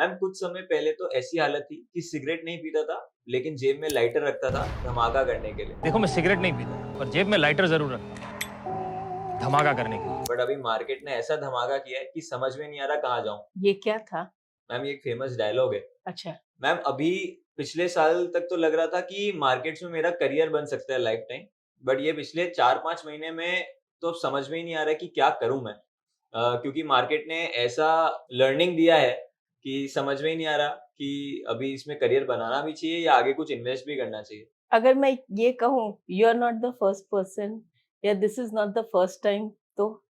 Ma'am कुछ समय पहले तो ऐसी हालत थी कि सिगरेट नहीं पीता था, लेकिन जेब में लाइटर रखता था धमाका करने के लिए। देखो मैं सिगरेट नहीं पीता पर जेब में लाइटर जरूर रखता हूँ धमाका करने के लिए। बट अभी मार्केट ने ऐसा धमाका किया है कि समझ में नहीं आ रहा कहाँ जाऊं। ये क्या था? मैम ये एक फेमस डायलॉग है। अच्छा। मैम अभी पिछले साल तक तो लग रहा था कि मार्केट्स में मेरा करियर बन सकता है लाइफ टाइम, बट ये पिछले 4-5 महीने में तो समझ में ही नहीं आ रहा है कि क्या करूं मैं। क्योंकि मार्केट ने ऐसा लर्निंग दिया है कि समझ में ही नहीं आ रहा कि अभी इसमें करियर बनाना भी चाहिए या आगे कुछ इन्वेस्ट भी करना चाहिए। अगर मैं ये कहूँ you are not the first person या this is not the first time, तो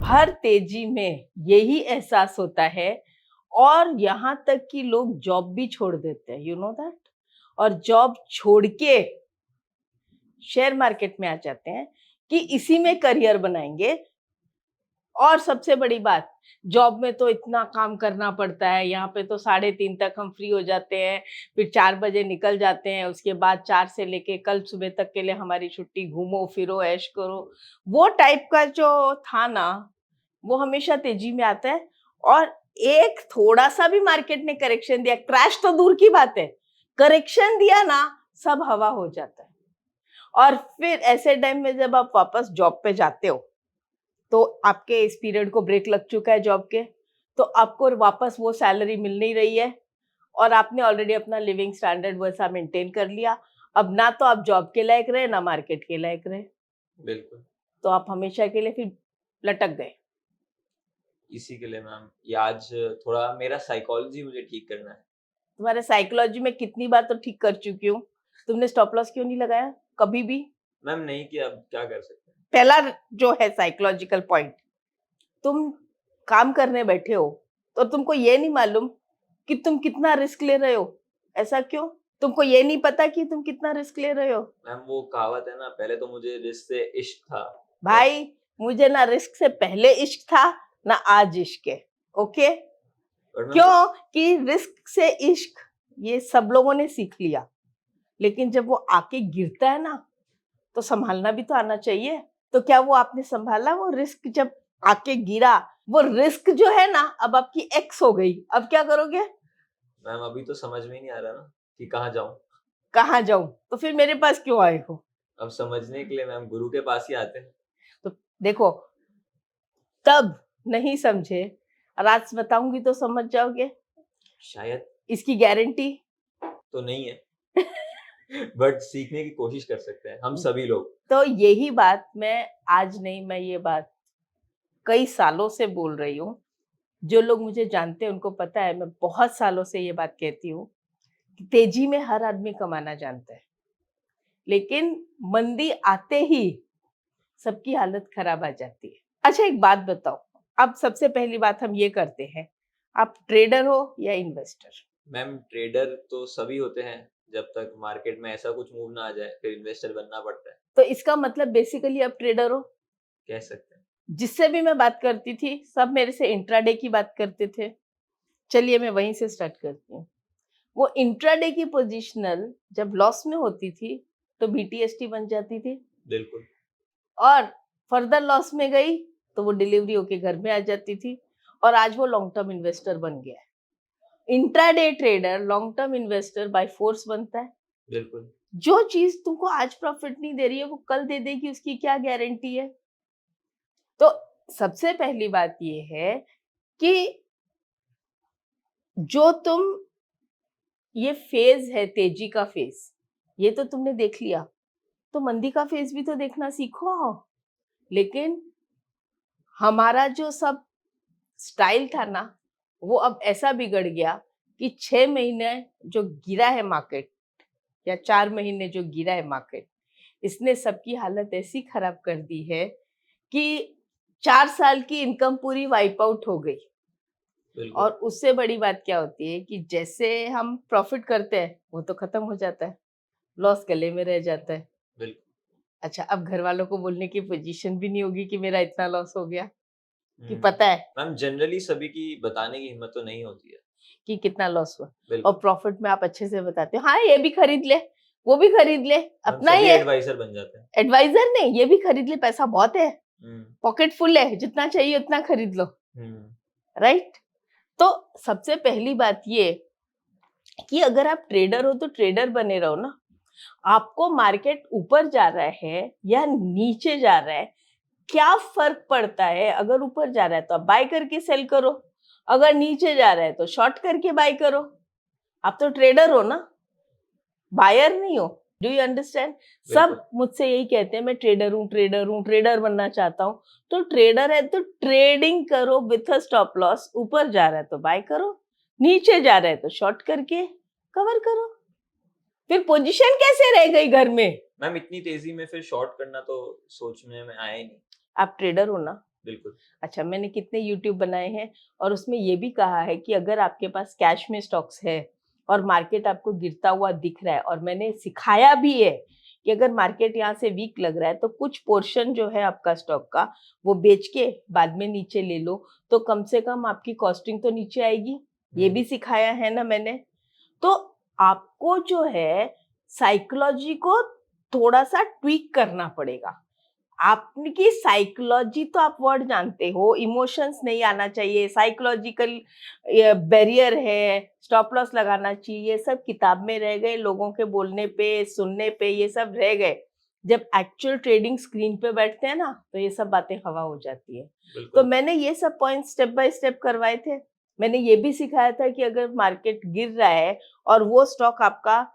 हर तेजी में यही एहसास होता है और यहाँ तक कि लोग जॉब भी छोड़ देते हैं, यू नो दैट, और जॉब छोड़ के शेयर मार्केट में आ जाते हैं कि इसी में करियर बनाएंगे। और सबसे बड़ी बात, जॉब में तो इतना काम करना पड़ता है, यहाँ पे तो 3:30 तक हम फ्री हो जाते हैं, फिर 4 बजे निकल जाते हैं, उसके बाद 4 से लेके कल सुबह तक के लिए हमारी छुट्टी, घूमो फिरो ऐश करो। वो टाइप का जो था ना, वो हमेशा तेजी में आता है। और एक थोड़ा सा भी मार्केट ने करेक्शन दिया, क्रैश तो दूर की बात है, करेक्शन दिया ना, सब हवा हो जाता है। और फिर ऐसे टाइम में जब आप वापस जॉब पे जाते हो तो आपके इस पीरियड को ब्रेक लग चुका है जॉब के, तो आपको वापस वो सैलरी मिल नहीं रही है और आपने ऑलरेडी अपना लिविंग स्टैंडर्ड वैसा मेंटेन कर लिया। अब ना तो आप जॉब के लायक रहे ना मार्केट के लायक रहे, बिल्कुल। तो आप हमेशा के लिए फिर लटक गए। इसी के लिए मैम ये आज थोड़ा मेरा साइकोलॉजी मुझे ठीक करना है। तुम्हारे साइकोलॉजी में कितनी बार तो ठीक कर चुकी हूँ। तुमने स्टॉप लॉस क्यों नहीं लगाया कभी भी? मैम नहीं किया, अब क्या कर सकते हैं। पहला जो है साइकोलॉजिकल पॉइंट, तुम काम करने बैठे हो तो तुमको ये नहीं मालूम कि तुम कितना रिस्क ले रहे हो। ऐसा क्यों? तुमको ये नहीं पता कि तुम कितना रिस्क ले रहे हो? मैम वो कहावत है ना, पहले तो मुझे रिस्क से इश्क था। भाई, मुझे ना रिस्क से पहले इश्क था ना आज इश्क है। ओके? बट मैम क्यों कि रिस्क से इश्क ये सब लोगों ने सीख लिया, लेकिन जब वो आके गिरता है ना तो संभालना भी तो आना चाहिए। तो क्या वो आपने संभाला? वो रिस्क जब आके गिरा, वो रिस्क जो है ना अब आपकी एक्स हो गई, अब क्या करोगे? मैम अभी तो समझ में ही नहीं आ रहा ना कि कहाँ जाऊं। कहाँ जाऊं? तो फिर मेरे पास क्यों आए हो? अब समझने के लिए मैम गुरु के पास ही आते हैं। तो देखो, तब नहीं समझे और आज बताऊंगी तो समझ जाओगे, शायद इसकी गारंटी तो नहीं है बट सीखने की कोशिश कर सकते हैं हम सभी लोग। तो यही बात मैं आज नहीं, मैं ये बात कई सालों से बोल रही हूँ। जो लोग मुझे जानते हैं उनको पता है, मैं बहुत सालों से ये बात कहती हूँ कि तेजी में हर आदमी कमाना जानता है, लेकिन मंदी आते ही सबकी हालत खराब आ जाती है। अच्छा एक बात बताओ, अब सबसे पहली बात हम ये करते हैं, आप ट्रेडर हो या इन्वेस्टर? मैम ट्रेडर तो सभी होते हैं, जब तक मार्केट में ऐसा कुछ मूव ना आ जाए फिर इन्वेस्टर बनना पड़ता है। तो इसका मतलब बेसिकली आप ट्रेडर हो। कह सकते हैं। जिससे भी मैं बात करती थी सब मेरे से इंट्राडे की बात करते थे। चलिए मैं वहीं से स्टार्ट करती हूँ। वो इंट्राडे की पोजीशनल जब लॉस में होती थी तो बीटीएसटी बन जाती थी, बिल्कुल। और फर्दर लॉस में गई तो वो डिलीवरी होके घर में आ जाती थी, और आज वो लॉन्ग टर्म इन्वेस्टर बन गया है। Intraday trader long term investor by force बनता है। बिल्कुल। जो चीज तुमको आज प्रॉफिट नहीं दे रही है वो कल दे देगी, उसकी क्या गारंटी है? तो सबसे पहली बात ये है कि जो तुम ये फेज है तेजी का फेज, ये तो तुमने देख लिया, तो मंदी का फेज भी तो देखना सीखो। लेकिन हमारा जो सब स्टाइल था ना, वो अब ऐसा बिगड़ गया कि 6 महीने जो गिरा है मार्केट या 4 महीने जो गिरा है मार्केट, इसने सबकी हालत ऐसी खराब कर दी है कि 4 साल की इनकम पूरी वाइप आउट हो गई। बिल्कुल। और उससे बड़ी बात क्या होती है कि जैसे हम प्रॉफिट करते हैं वो तो खत्म हो जाता है, लॉस गले में रह जाता है। बिल्कुल। अच्छा, अब घर वालों को बोलने की पोजीशन भी नहीं होगी कि मेरा इतना लॉस हो गया, कि पता है मैम जनरली सभी की बताने की हिम्मत तो नहीं होती है कि कितना लॉस हुआ। और बिल्कुल। प्रॉफिट में आप अच्छे से बताते हो, हाँ ये भी खरीद ले, वो भी खरीद ले, हम अपना सभी ही है। एडवाइजर बन जाते हैं। एडवाइजर नहीं, ये भी खरीद ले, पैसा बहुत है। पॉकेट फुल है, जितना चाहिए उतना खरीद लो, राइट? तो सबसे पहली बात ये कि अगर आप ट्रेडर हो तो ट्रेडर बने रहो ना। आपको मार्केट ऊपर जा रहा है या नीचे जा रहा है, क्या फर्क पड़ता है? अगर ऊपर जा रहा है तो आप बाय करके सेल करो, अगर नीचे जा रहा है तो शॉर्ट करके बाय करो। आप तो ट्रेडर हो ना, बायर नहीं हो। Do you understand? सब मुझसे यही कहते हैं, मैं ट्रेडर हूँ, ट्रेडर हूँ, ट्रेडर बनना चाहता हूँ। तो ट्रेडर है तो ट्रेडिंग करो विथ अ स्टॉप लॉस। ऊपर जा रहा है तो बाय करो, नीचे जा रहा है तो शॉर्ट करके कवर करो। फिर पोजीशन कैसे रह गई घर में? मैम इतनी तेजी में फिर शॉर्ट करना तो सोचने में आया ही नहीं। आप ट्रेडर हो ना? बिल्कुल। अच्छा, मैंने कितने यूट्यूब बनाए हैं और उसमें ये भी कहा है कि अगर आपके पास कैश में स्टॉक्स है और मार्केट आपको गिरता हुआ दिख रहा है, और मैंने सिखाया भी है कि अगर मार्केट यहाँ से वीक लग रहा है तो कुछ पोर्शन जो है आपका स्टॉक का वो बेच के बाद में नीचे ले लो, तो कम से कम आपकी कॉस्टिंग तो नीचे आएगी। ये भी सिखाया है ना मैंने। तो आपको जो है साइकोलॉजी को थोड़ा सा ट्वीक करना पड़ेगा। आपकी साइकोलॉजी तो आप वर्ड जानते हो, इमोशंस नहीं आना चाहिए, साइकोलॉजिकल बैरियर है, स्टॉप लॉस लगाना चाहिए, ये सब किताब में रह गए, लोगों के बोलने पे सुनने पे ये सब रह गए। जब एक्चुअल ट्रेडिंग स्क्रीन पे बैठते हैं ना तो ये सब बातें हवा हो जाती है। तो मैंने ये सब पॉइंट स्टेप बाय स्टेप करवाए थे। मैंने ये भी सिखाया था कि अगर मार्केट गिर रहा है और वो स्टॉक आपका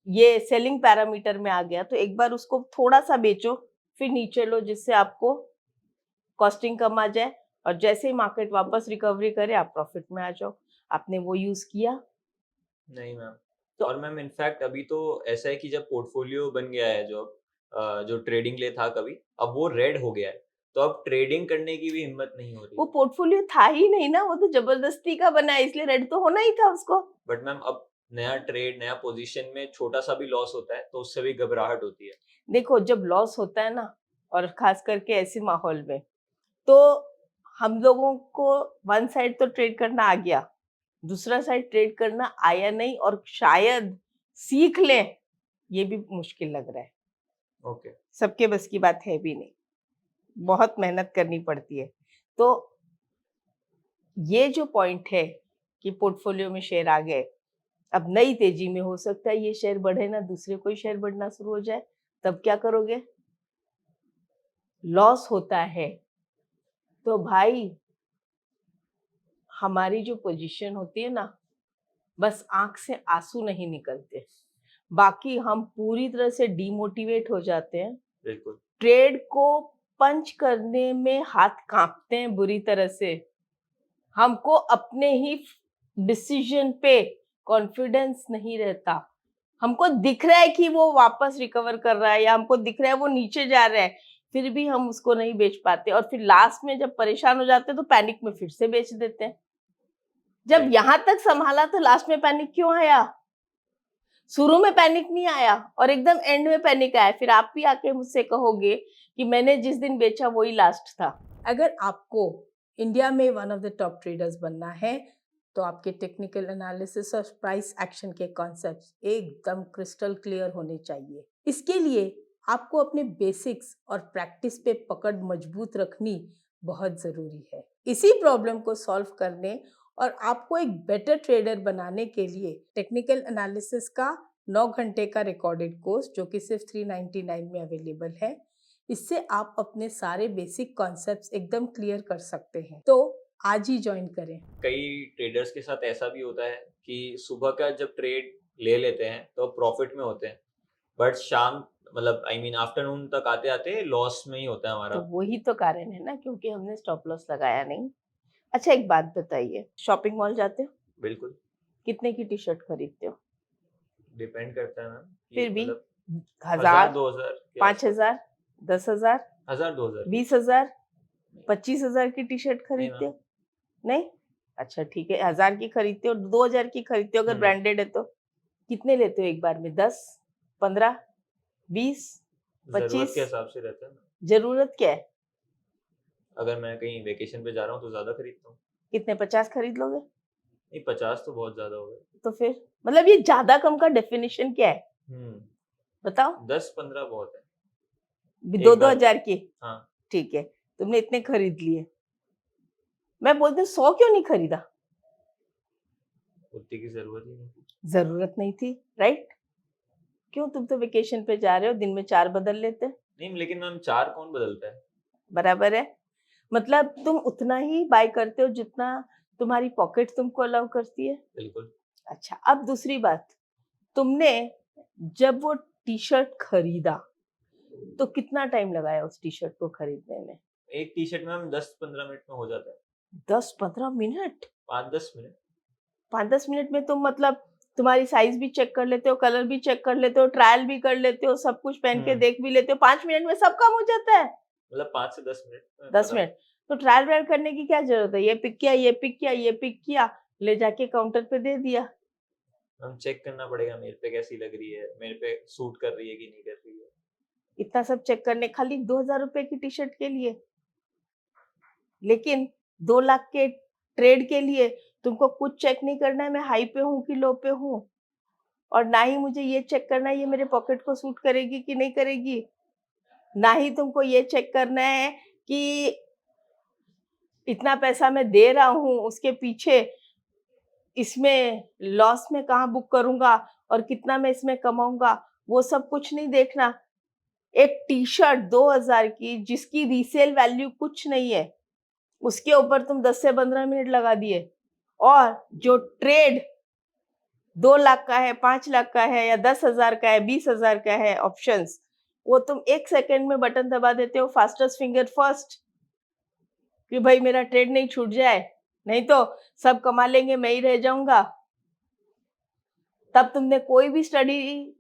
ये सेलिंग पैरामीटर में आ गया तो एक बार उसको थोड़ा सा बेचो, फिर नीचे लो, जिससे आपको कॉस्टिंग कम आ जाए, और जैसे ही मार्केट वापस रिकवरी करे आप प्रॉफिट में आ जाओ। आपने वो यूज किया? नहीं मैम। और मैम इनफैक्ट अभी तो ऐसा है कि जब पोर्टफोलियो बन गया है, जो ट्रेडिंग ले था कभी, अब वो रेड हो गया है, तो अब ट्रेडिंग करने की भी हिम्मत नहीं हो रही। वो पोर्टफोलियो था ही नहीं ना, वो तो जबरदस्ती का बना है, इसलिए रेड तो होना ही था उसको। बट मैम अब नया ट्रेड, नया पोजीशन में छोटा सा भी लॉस होता है तो उससे भी घबराहट होती है। देखो, जब लॉस होता है ना, और खास करके ऐसे माहौल में, तो हम लोगों को वन साइड तो ट्रेड करना आ गया, दूसरा साइड ट्रेड करना आया नहीं, और शायद सीख लें ये भी मुश्किल लग रहा है। ओके। सबके बस की बात है भी नहीं, बहुत मेहनत करनी पड़ती है। तो ये जो पॉइंट है कि पोर्टफोलियो में शेयर आ गए, अब नई तेजी में हो सकता है ये शेयर बढ़े ना, दूसरे कोई शेयर बढ़ना शुरू हो जाए, तब क्या करोगे? लॉस होता है तो भाई हमारी जो पोजीशन होती है ना, बस आंख से आंसू नहीं निकलते, बाकी हम पूरी तरह से डिमोटिवेट हो जाते हैं। बिल्कुल। ट्रेड को पंच करने में हाथ कांपते हैं बुरी तरह से। हमको अपने ही डिसीजन पे कॉन्फिडेंस नहीं रहता। हमको दिख रहा है कि वो वापस रिकवर कर रहा है, या हमको दिख रहा है वो नीचे जा रहा है, फिर भी हम उसको नहीं बेच पाते, और फिर लास्ट में जब परेशान हो जाते हैं तो पैनिक में फिर से बेच देते हैं। जब यहाँ तक संभाला तो लास्ट में पैनिक क्यों आया? शुरू में पैनिक नहीं आया और एकदम एंड में पैनिक आया। फिर आप भी आके मुझसे कहोगे कि मैंने जिस दिन बेचा वही लास्ट था। अगर आपको इंडिया में one of the top traders बनना है तो आपके टेक्निकल एनालिसिस और प्राइस एक्शन के कॉन्सेप्ट्स एकदम क्रिस्टल क्लियर होने चाहिए। इसके लिए आपको अपने बेसिक्स और प्रैक्टिस पे पकड़ मजबूत रखनी बहुत ज़रूरी है। इसी प्रॉब्लम को सॉल्व करने और आपको एक बेटर ट्रेडर बनाने के लिए टेक्निकल एनालिसिस का 9 घंटे का रिकॉर्डेड कोर्स, जो कि सिर्फ 399 में अवेलेबल है, इससे आप अपने सारे बेसिक कॉन्सेप्ट्स एकदम क्लियर कर सकते हैं। तो आज ही ज्वाइन करें। कई ट्रेडर्स के साथ ऐसा भी होता है कि सुबह का जब ट्रेड ले लेते हैं तो प्रॉफिट में होते हैं, बट शाम मतलब आफ्टरनून तक आते आते लॉस में ही होता है हमारा। तो वही तो कारण है ना, क्योंकि हमने स्टॉप लॉस लगाया नहीं। अच्छा, एक बात बताइए, शॉपिंग मॉल जाते हो? बिल्कुल। कितने की टी शर्ट खरीदते हो? डिपेंड करता है मैम। फिर भी 1000 1000, 2000 5000, 10,000, 1000 2000 20,000, 25,000 की टी शर्ट खरीदते हो? नहीं? अच्छा ठीक है, 1000 की खरीदते हो, 2000 की खरीदते हो अगर ब्रांडेड है तो। कितने लेते हो एक बार में? 10, 15, 20, जरूरत 25? के हिसाब से रहता है ना। जरूरत क्या है? अगर मैं कहीं वेकेशन पे जा रहा हूँ तो ज्यादा खरीदता हूँ। कितने, 50 खरीद लोगे? नहीं, 50 तो बहुत ज्यादा हो गए। तो फिर मतलब ये ज्यादा कम का डेफिनेशन क्या है बताओ? 10-15 बहुत है। 2-2 हजार की? हाँ। ठीक है, तुमने इतने खरीद लिए। मैं बोलती हूँ 100 क्यों नहीं खरीदा? उतनी की जरूरत ही नहीं थी। जरूरत नहीं थी, राइट? क्यों? तुम तो वेकेशन पे जा रहे हो, दिन में 4 बदल लेते। नहीं लेकिन मैम 4 कौन बदलता है? बराबर है। मतलब तुम उतना ही बाय करते हो जितना तुम्हारी पॉकेट तुमको अलाउ करती है। बिल्कुल। अच्छा, अब दूसरी बात, तुमने जब वो टी शर्ट खरीदा तो कितना टाइम लगाया उस टी शर्ट को खरीदने में? एक टी शर्ट मैम 10-15 मिनट में हो जाता है। 10-15 मिनट? 5-10 मिनट। 5-10 मिनट में तुम मतलब तुम्हारी साइज भी चेक कर लेते हो, कलर भी चेक कर लेते हो, ट्रायल भी कर लेते हो, सब कुछ पहन के देख भी लेते हो, 5 मिनट में सब काम हो जाता है। मतलब 5 से 10 मिनट में 10 मिनट तो ट्रायल व्रायल करने की क्या जरूरत है? ये पिक किया, ये पिक किया, ये पिक किया, ले जाके काउंटर पे दे दिया। हम चेक करना पड़ेगा मेरे पे कैसी लग रही है, मेरे पे सूट कर रही है कि नहीं कर रही है। इतना सब चेक करने खाली 2000 रुपए की टी शर्ट के लिए। लेकिन 2 लाख के ट्रेड के लिए तुमको कुछ चेक नहीं करना है मैं हाई पे हूँ कि लो पे हूँ, और ना ही मुझे ये चेक करना है ये मेरे पॉकेट को सूट करेगी कि नहीं करेगी, ना ही तुमको ये चेक करना है कि इतना पैसा मैं दे रहा हूँ उसके पीछे इसमें लॉस में कहाँ बुक करूंगा और कितना मैं इसमें कमाऊंगा, वो सब कुछ नहीं देखना। एक टी शर्ट 2000 की जिसकी रीसेल वैल्यू कुछ नहीं है, उसके ऊपर तुम 10 से 15 मिनट लगा दिए, और जो ट्रेड 2 लाख का है, 5 लाख का है, या 10,000 का है, 20,000 का है ऑप्शंस, वो तुम 1 सेकंड में बटन दबा देते हो, फास्टेस्ट फिंगर फर्स्ट, कि भाई मेरा ट्रेड नहीं छूट जाए, नहीं तो सब कमा लेंगे, मैं ही रह जाऊंगा। तब तुमने कोई भी स्टडी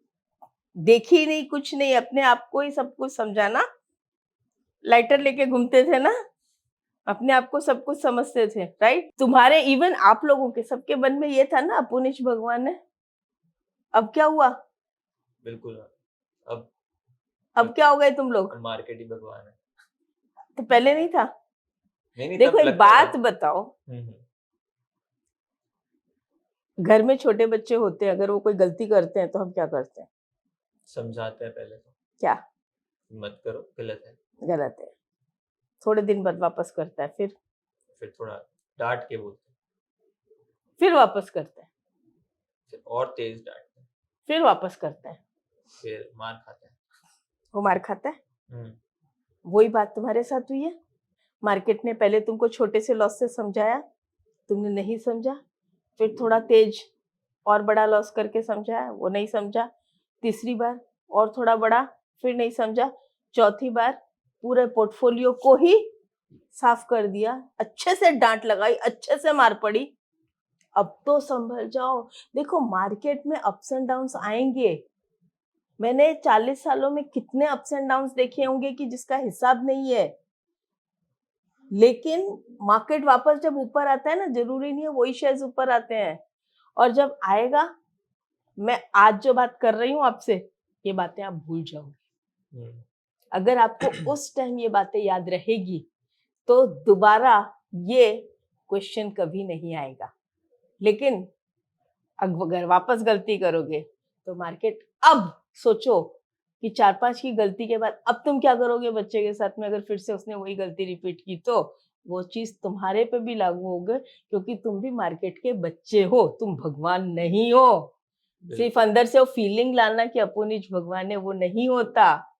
देखी नहीं, कुछ नहीं, अपने आप को ही सब कुछ समझाना। लाइटर लेके घूमते थे ना, अपने आप को सब कुछ समझते थे, राइट? तुम्हारे इवन आप लोगों के सबके मन में ये था ना अपुनिश भगवान है। अब क्या हुआ? बिल्कुल। अब अब क्या हो गए तुम लोग? मार्केट ही भगवान है। तो पहले नहीं था? नहीं देखो तब एक लगता बात था। बताओ, हम्म। घर में छोटे बच्चे होते हैं, अगर वो कोई गलती करते हैं तो हम क्या करते हैं? समझाते हैं पहले तो, क्या? मत करो, गलत है। गलत है। थोड़े दिन बाद वापस करता है, फिर थोड़ा डांट के बोलते हैं, फिर वापस करता है, फिर और तेज डांटते हैं, फिर वापस करता है, फिर मार खाता है। वो मार खाता है। हम्म। वही बात तुम्हारे साथ हुई है। मार्केट ने पहले तुमको छोटे से लॉस से समझाया, तुमने नहीं समझा, फिर थोड़ा तेज और बड़ा लॉस करके समझाया, वो नहीं समझा, तीसरी बार और थोड़ा बड़ा, फिर नहीं समझा, चौथी बार पूरे पोर्टफोलियो को ही साफ कर दिया, अच्छे से डांट लगाई, अच्छे से मार पड़ी। अब तो संभल जाओ। देखो मार्केट में अप्स एंड डाउन्स आएंगे, मैंने 40 सालों में कितने अप्स एंड डाउन्स देखे होंगे कि जिसका हिसाब नहीं है। लेकिन मार्केट वापस जब ऊपर आता है ना, जरूरी नहीं है वही शेयर्स ऊपर आते हैं, और जब आएगा, मैं आज जो बात कर रही हूँ आपसे, ये बातें आप भूल जाओगे। अगर आपको उस टाइम ये बातें याद रहेगी तो दोबारा ये क्वेश्चन कभी नहीं आएगा। लेकिन अगर वापस गलती करोगे तो मार्केट, अब सोचो कि 4-5 की गलती के बाद अब तुम क्या करोगे बच्चे के साथ में, अगर फिर से उसने वही गलती रिपीट की तो वो चीज तुम्हारे पे भी लागू होगी, क्योंकि तुम भी मार्केट के बच्चे हो, तुम भगवान नहीं हो। सिर्फ अंदर से वो फीलिंग लाना कि अपुनिज भगवान है, वो नहीं होता।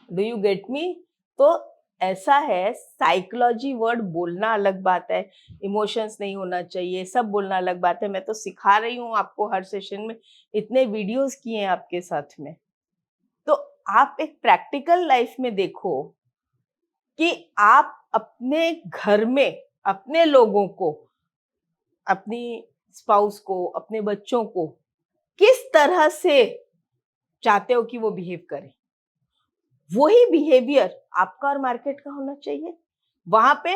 Do you get me? तो ऐसा है, साइकोलॉजी वर्ड बोलना अलग बात है, इमोशंस नहीं होना चाहिए, सब बोलना अलग बात है। मैं तो सिखा रही हूँ आपको, हर सेशन में इतने वीडियोस किए हैं आपके साथ में। तो आप एक प्रैक्टिकल लाइफ में देखो कि आप अपने घर में अपने लोगों को, अपनी स्पाउस को, अपने बच्चों को किस तरह से चाहते हो कि वो बिहेव करें। वही बिहेवियर आपका और मार्केट का होना चाहिए। वहां पे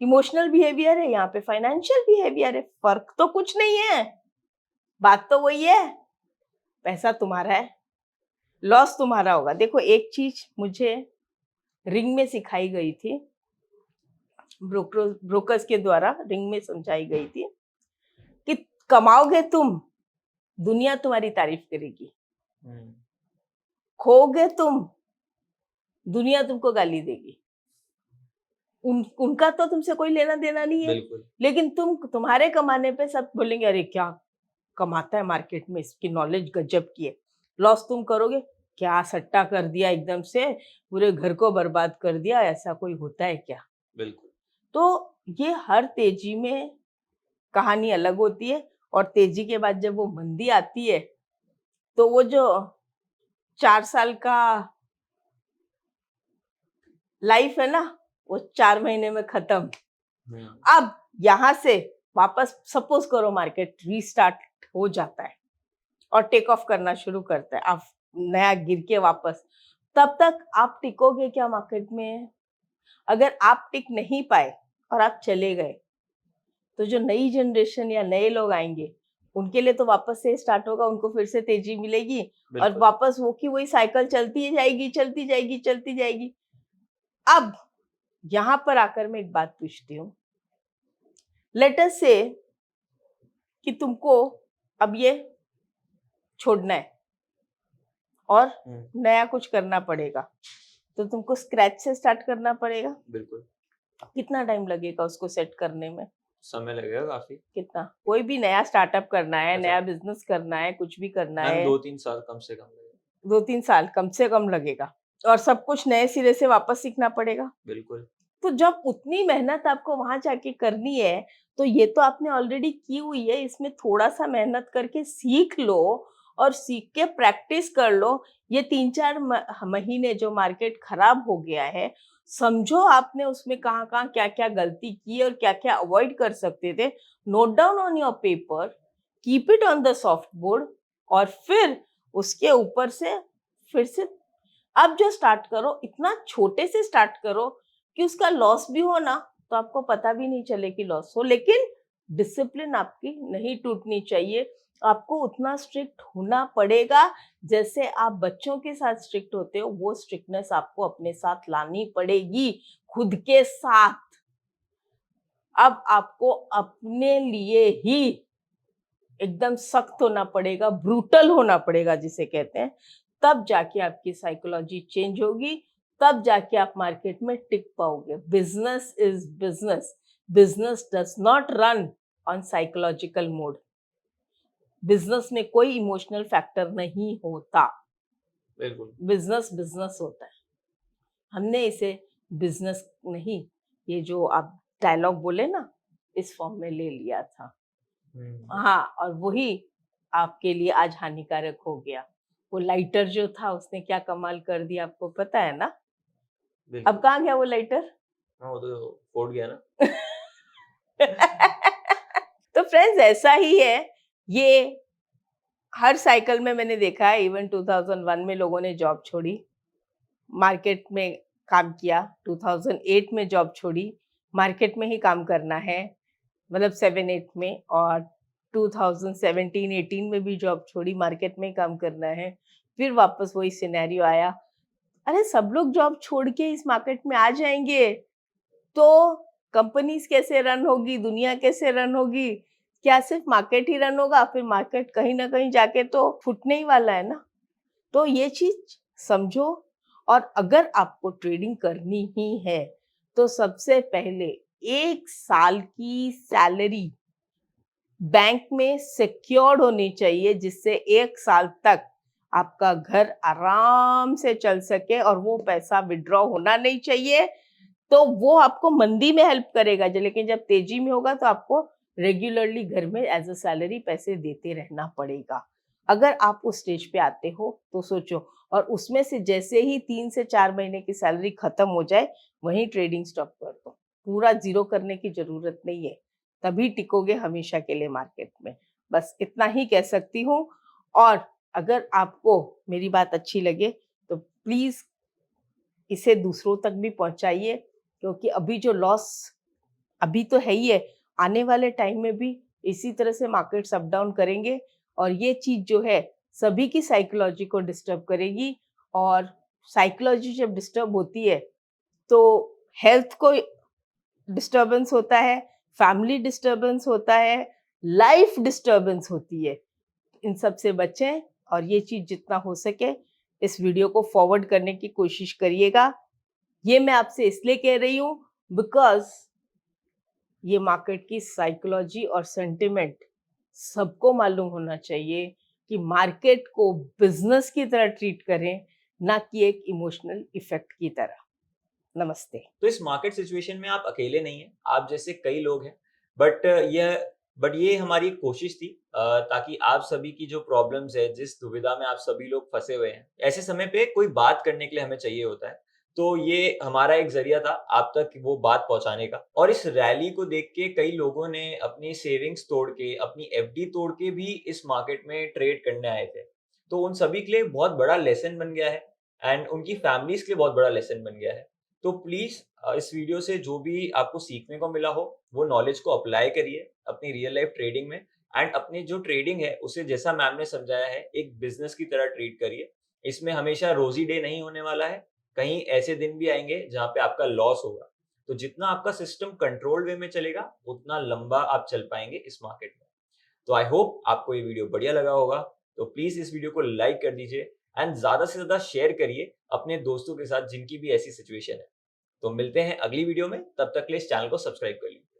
इमोशनल बिहेवियर है, यहाँ पे फाइनेंशियल बिहेवियर है, फर्क तो कुछ नहीं है, बात तो वही है। पैसा तुम्हारा है, लॉस तुम्हारा होगा। देखो एक चीज मुझे रिंग में सिखाई गई थी, ब्रोकर्स के द्वारा रिंग में समझाई गई थी कि कमाओगे तुम, दुनिया तुम्हारी तारीफ करेगी, खोगे तुम, दुनिया तुमको गाली देगी। उनका तो तुमसे कोई लेना देना नहीं है, बिल्कुल। लेकिन तुम्हारे कमाने पे सब बोलेंगे अरे क्या कमाता है मार्केट में, इसकी नॉलेज गजब की है। लॉस तुम करोगे, क्या सट्टा कर दिया एकदम से, पूरे घर को बर्बाद कर दिया, ऐसा कोई होता है क्या? बिल्कुल। तो ये हर तेजी में कहानी अलग होती है, और तेजी के बाद जब वो मंदी आती है, तो वो जो 4 साल का लाइफ है ना, वो 4 महीने में खत्म। हम्म। अब यहाँ से वापस सपोज करो मार्केट रीस्टार्ट हो जाता है और टेक ऑफ करना शुरू करता है, आप नया गिर के वापस, तब तक आप टिकोगे क्या मार्केट में? अगर आप टिक नहीं पाए और आप चले गए, तो जो नई जनरेशन या नए लोग आएंगे, उनके लिए तो वापस से स्टार्ट होगा, उनको फिर से तेजी मिलेगी और बिल्कुल। वापस वो की वही साइकिल चलती जाएगी, चलती जाएगी, चलती जाएगी। अब यहाँ पर आकर मैं एक बात पूछती हूँ, लेट अस से कि तुमको अब ये छोड़ना है और नया कुछ करना पड़ेगा, तो तुमको स्क्रैच से स्टार्ट करना पड़ेगा। बिल्कुल। कितना टाइम लगेगा उसको सेट करने में? समय लगेगा काफी। कितना? कोई भी नया स्टार्टअप करना है, अच्छा। नया बिजनेस करना है, कुछ भी करना मैम है, 2-3 साल कम से कम लगेगा। 2-3 साल कम से कम लगेगा, और सब कुछ नए सिरे से वापस सीखना पड़ेगा। बिल्कुल। तो जब उतनी मेहनत आपको वहां जाके करनी है, तो ये तो आपने ऑलरेडी की हुई है, इसमें थोड़ा सा मेहनत करके सीख लो और सीख के प्रैक्टिस कर लो। ये 3-4 महीने जो मार्केट खराब हो गया है, समझो आपने उसमें कहाँ-कहाँ क्या-क्या गलती की और क्या-क्या अवॉइड कर सकते थे। Note down on your paper, keep it on the soft board, और फिर उसके ऊपर से फिर से अब जो स्टार्ट करो, इतना छोटे से स्टार्ट करो कि उसका लॉस भी हो ना, तो आपको पता भी नहीं चले कि लॉस हो, लेकिन डिसिप्लिन आपकी नहीं टूटनी चाहिए। आपको उतना स्ट्रिक्ट होना पड़ेगा, जैसे आप बच्चों के साथ स्ट्रिक्ट होते हो, वो स्ट्रिक्टनेस आपको अपने साथ लानी पड़ेगी, खुद के साथ। अब आपको अपने लिए ही एकदम सख्त होना पड़ेगा, ब्रूटल होना पड़ेगा जिसे कहते हैं, तब जाके आपकी साइकोलॉजी चेंज होगी, तब जाके आप मार्केट में टिक पाओगे। Business is business, business does not run on psychological mode. Business में कोई इमोशनल फैक्टर नहीं होता, बिल्कुल। बिजनेस बिजनेस होता है। हमने इसे बिजनेस नहीं, ये जो आप डायलॉग बोले ना, इस फॉर्म में ले लिया था। हाँ, और वही आपके लिए आज हानिकारक हो गया। वो लाइटर जो था, उसने क्या कमाल कर दिया आपको पता है ना? बिल्कुल। अब कहाँ गया वो लाइटर? हाँ, वो तो फूट गया ना। तो फ्रेंड्स, ऐसा ही है ये। हर साइकिल में मैंने देखा है, इवन 2001 में लोगों ने जॉब छोड़ी, मार्केट में काम किया, 2008 में जॉब छोड़ी, मार्केट में ही काम करना है, मतलब 7-8 में, और 2017-18 में भी जॉब छोड़ी, मार्केट में ही काम करना है, फिर वापस वही सिनेरियो आया। अरे सब लोग जॉब छोड़ के इस मार्केट में आ जाएंगे, तो कंपनीज कैसे रन होगी, दुनिया कैसे रन होगी? क्या सिर्फ मार्केट ही रन होगा? फिर मार्केट कहीं ना कहीं जाके तो फूटने ही वाला है ना। तो ये चीज समझो, और अगर आपको ट्रेडिंग करनी ही है, तो सबसे पहले 1 साल की सैलरी बैंक में सिक्योर्ड होनी चाहिए, जिससे 1 साल तक आपका घर आराम से चल सके, और वो पैसा विड्रॉ होना नहीं चाहिए। तो वो आपको मंदी में हेल्प करेगा, लेकिन जब तेजी में होगा तो आपको रेगुलरली घर में एज अ सैलरी पैसे देते रहना पड़ेगा। अगर आप उस स्टेज पे आते हो तो सोचो, और उसमें से जैसे ही 3 से 4 महीने की सैलरी खत्म हो जाए, वहीं ट्रेडिंग स्टॉप कर दो। पूरा जीरो करने की जरूरत नहीं है, तभी टिकोगे हमेशा के लिए मार्केट में। बस इतना ही कह सकती हूँ। और अगर आपको मेरी बात अच्छी लगे, तो प्लीज इसे दूसरों तक भी पहुंचाइए, क्योंकि अभी जो लॉस अभी तो है ही है, आने वाले टाइम में भी इसी तरह से मार्केट्स अप डाउन करेंगे, और ये चीज जो है सभी की साइकोलॉजी को डिस्टर्ब करेगी। और साइकोलॉजी जब डिस्टर्ब होती है, तो हेल्थ को डिस्टर्बेंस होता है, फैमिली डिस्टर्बेंस होता है, लाइफ डिस्टर्बेंस होती है। इन सब से बचें, और ये चीज जितना हो सके इस वीडियो को फॉरवर्ड करने की कोशिश करिएगा। ये मैं आपसे इसलिए कह रही हूँ, बिकॉज ये मार्केट की साइकोलॉजी और सेंटिमेंट सबको मालूम होना चाहिए कि मार्केट को बिजनेस की तरह ट्रीट करें, ना कि एक इमोशनल इफेक्ट की तरह। नमस्ते। तो इस मार्केट सिचुएशन में आप अकेले नहीं हैं, आप जैसे कई लोग हैं। बट ये हमारी एक कोशिश थी, ताकि आप सभी की जो प्रॉब्लम्स है, जिस दुविधा में आप सभी लोग फंसे हुए हैं, ऐसे समय पे कोई बात करने के लिए हमें चाहिए होता है। तो ये हमारा एक जरिया था आप तक वो बात पहुंचाने का। और इस रैली को देख के कई लोगों ने अपनी सेविंग्स तोड़ के, अपनी एफडी तोड़ के भी इस मार्केट में ट्रेड करने आए थे। तो उन सभी के लिए बहुत बड़ा लेसन बन गया है, एंड उनकी फैमिलीज के लिए बहुत बड़ा लेसन बन गया है। तो प्लीज इस वीडियो से जो भी आपको सीखने को मिला हो, वो नॉलेज को अप्लाई करिए अपनी रियल लाइफ ट्रेडिंग में। एंड अपनी जो ट्रेडिंग है उसे, जैसा मैम ने समझाया है, एक बिजनेस की तरह ट्रीट करिए। इसमें हमेशा रोजी डे नहीं होने वाला है, कहीं ऐसे दिन भी आएंगे जहां पे आपका लॉस होगा। तो जितना आपका सिस्टम कंट्रोल वे में चलेगा, उतना लंबा आप चल पाएंगे इस मार्केट में। तो आई होप आपको ये वीडियो बढ़िया लगा होगा। तो प्लीज इस वीडियो को लाइक कर दीजिए, एंड ज्यादा से ज्यादा शेयर करिए अपने दोस्तों के साथ जिनकी भी ऐसी सिचुएशन है। तो मिलते हैं अगली वीडियो में, तब तक के लिए इस चैनल को सब्सक्राइब कर लीजिए।